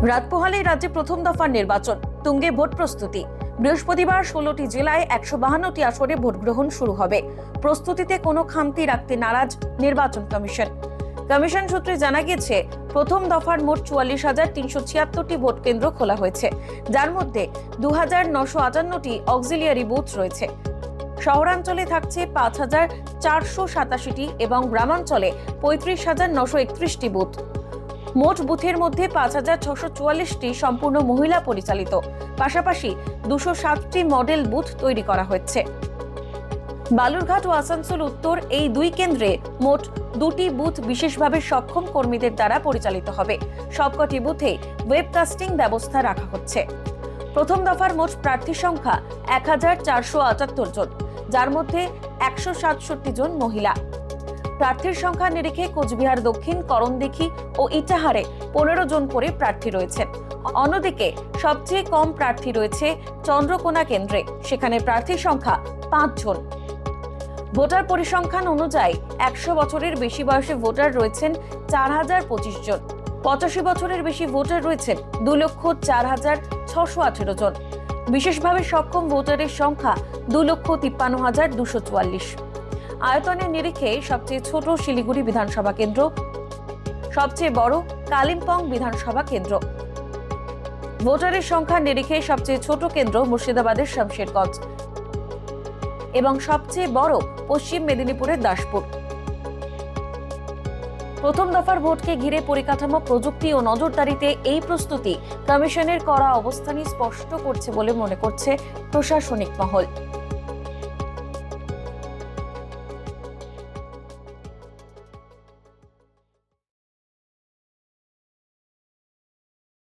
রাত পোহালেই রাজ্যে প্রথম দফার নির্বাচন, তুঙ্গে ভোট প্রস্তুতি। বৃহস্পতিবার 16টি জেলায় 152টি আসনে ভোট গ্রহণ শুরু হবে। প্রস্তুতিতে কোনো খামতি রাখতে নারাজ নির্বাচন কমিশন। কমিশন সূত্রে জানা গেছে, প্রথম দফার মোট 44,376টি ভোট কেন্দ্র খোলা হয়েছে, যার মধ্যে 2,958টি অক্সিলিয়ারি বুথ রয়েছে। শহরাঞ্চলে থাকছে 5,487টি এবং গ্রামাঞ্চলে 35,931টি বুথ। মোট বুথের মধ্যে 5,644টি সম্পূর্ণ মহিলা পরিচালিত, পাশাপাশি 207টি মডেল বুথ তৈরি করা হয়েছে। বালুরঘাট ও আসানসোল উত্তর এই দুই কেন্দ্রে মোট 2টি বুথ বিশেষভাবে সক্ষম কর্মীদের দ্বারা পরিচালিত হবে। সবকটি বুথে ওয়েবকাস্টিং ব্যবস্থা রাখা হচ্ছে। প্রথম দফার মোট প্রার্থী সংখ্যা 1,478 জন, যার মধ্যে 167 জন মহিলা। প্রার্থীর সংখ্যা নিরিখে কোচবিহার দক্ষিণ, করণদিঘি ও ইটাহারে 15 জন করে প্রার্থী রয়েছেন। অন্যদিকে সবচেয়ে কম প্রার্থী রয়েছে চন্দ্রকোনা কেন্দ্রে, সেখানে প্রার্থীর সংখ্যা 5 জন। ভোটার পরিসংখ্যান অনুযায়ী 100 বছরের বেশি বয়সী ভোটার রয়েছেন 4,025 জন। 85 বছরের বেশি ভোটার রয়েছেন 2,04,618 জন। বিশেষভাবে সক্ষম ভোটারের সংখ্যা 2,53,244। আয়তনের নিরিখে সবচেয়ে ছোট শিলিগুড়ি বিধানসভা কেন্দ্র, সবচেয়ে বড় কালিম্পং বিধানসভা কেন্দ্র। ভোটারের সংখ্যার নিরিখে সবচেয়ে ছোট কেন্দ্র মুর্শিদাবাদের শামশেরগঞ্জ এবং সবচেয়ে বড় পশ্চিম মেদিনীপুরের দাসপুর। প্রথম দফার ভোটকে ঘিরে পরিকাঠামো, প্রযুক্তি ও নজরদারিতে এই প্রস্তুতি কমিশনের করা অবস্থানই স্পষ্ট করছে বলে মনে করছে প্রশাসনিক মহল।